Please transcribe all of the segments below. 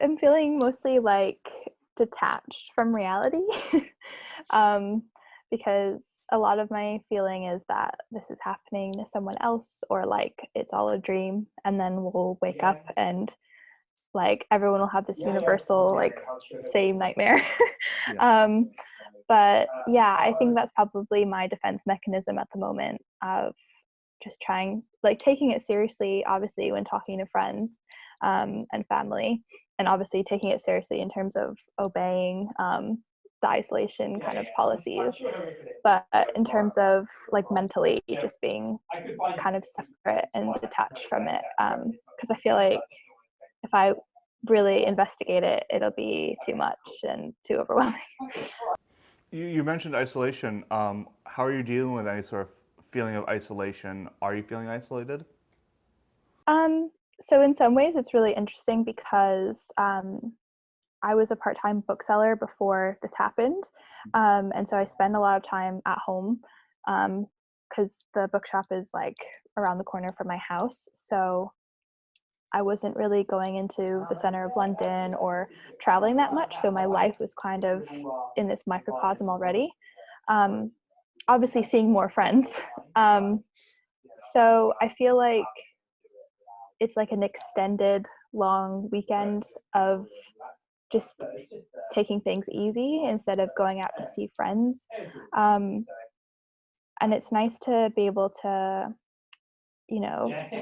am feeling mostly like detached from reality. um, because a lot of my feeling is that this is happening to someone else, or like it's all a dream, and then we'll wake up and like everyone will have this universal like same nightmare. Yeah. um, but yeah, I think that's probably my defense mechanism at the moment, of just trying, like, taking it seriously, obviously, when talking to friends and family, and obviously taking it seriously in terms of obeying the isolation kind of policies. But in terms of like mentally just being kind of separate and detached from it, because I feel like if I really investigate it, it'll be too much and too overwhelming. You mentioned isolation. How are you dealing with any sort of feeling of isolation? Are you feeling isolated? Um, so in some ways, it's really interesting because I was a part-time bookseller before this happened, and so I spend a lot of time at home because the bookshop is like around the corner from my house. So I wasn't really going into the center of London or traveling that much. So my life was kind of in this microcosm already. Um, Obviously, seeing more friends. Um, so I feel like it's like an extended long weekend of just taking things easy instead of going out to see friends. Um, and it's nice to be able to,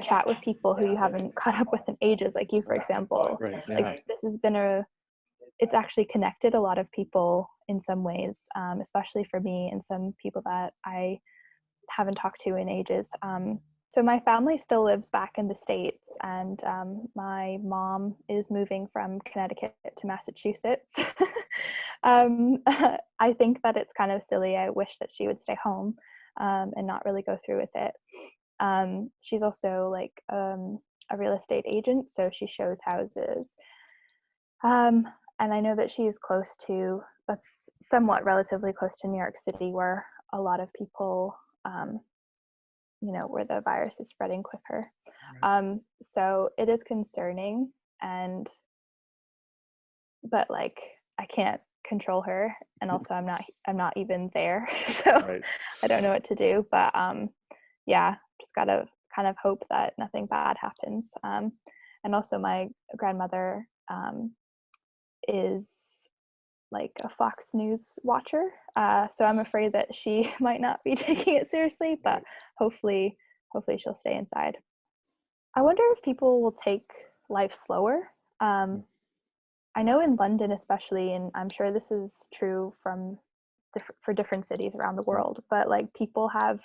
chat with people who you haven't caught up with in ages, like you, for example. Right. Like Yeah. this has been it's actually connected a lot of people in some ways, especially for me and some people that I haven't talked to in ages. So my family still lives back in the States, and my mom is moving from Connecticut to Massachusetts. I think that it's kind of silly. I wish that she would stay home and not really go through with it. She's also like a real estate agent, so she shows houses. Um, and I know that she's close to, that's somewhat relatively close to New York City, where a lot of people where the virus is spreading quicker. So it is concerning, and but like I can't control her, and also I'm not even there, so Right. I don't know what to do. But yeah, just gotta kind of hope that nothing bad happens. And also my grandmother is like a Fox News watcher. So I'm afraid that she might not be taking it seriously, but hopefully, hopefully she'll stay inside. I wonder if people will take life slower. I know in London, especially, and I'm sure this is true for different cities around the world, but like people have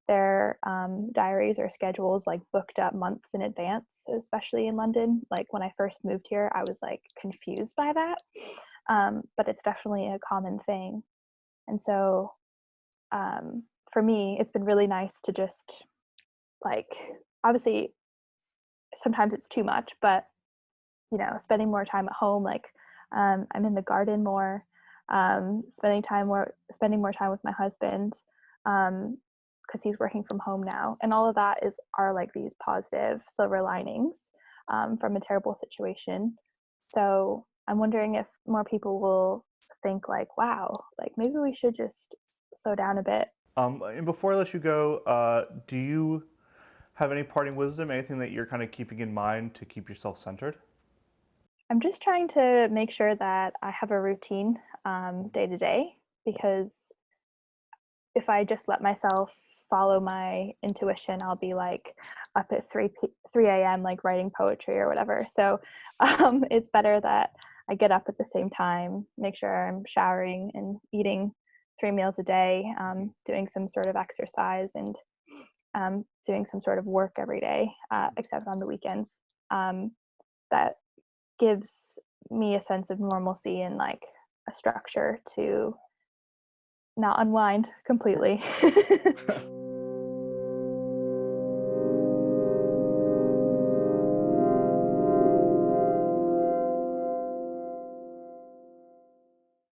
their diaries or schedules like booked up months in advance, especially in London. Like when I first moved here, I was like confused by that. But it's definitely a common thing. And so for me, it's been really nice to just like, obviously, sometimes it's too much, but spending more time at home, like I'm in the garden more, spending more time with my husband, because he's working from home now, and all of that are like these positive silver linings from a terrible situation. So I'm wondering if more people will think like, wow, like maybe we should just slow down a bit. And before I let you go, do you have any parting wisdom? Anything that you're kind of keeping in mind to keep yourself centered? I'm just trying to make sure that I have a routine day to day, because if I just let myself follow my intuition, I'll be like up at 3 a.m. like writing poetry or whatever. So it's better that I get up at the same time, make sure I'm showering and eating 3 meals a day, doing some sort of exercise, and doing some sort of work every day, except on the weekends. That gives me a sense of normalcy and like a structure to not unwind completely.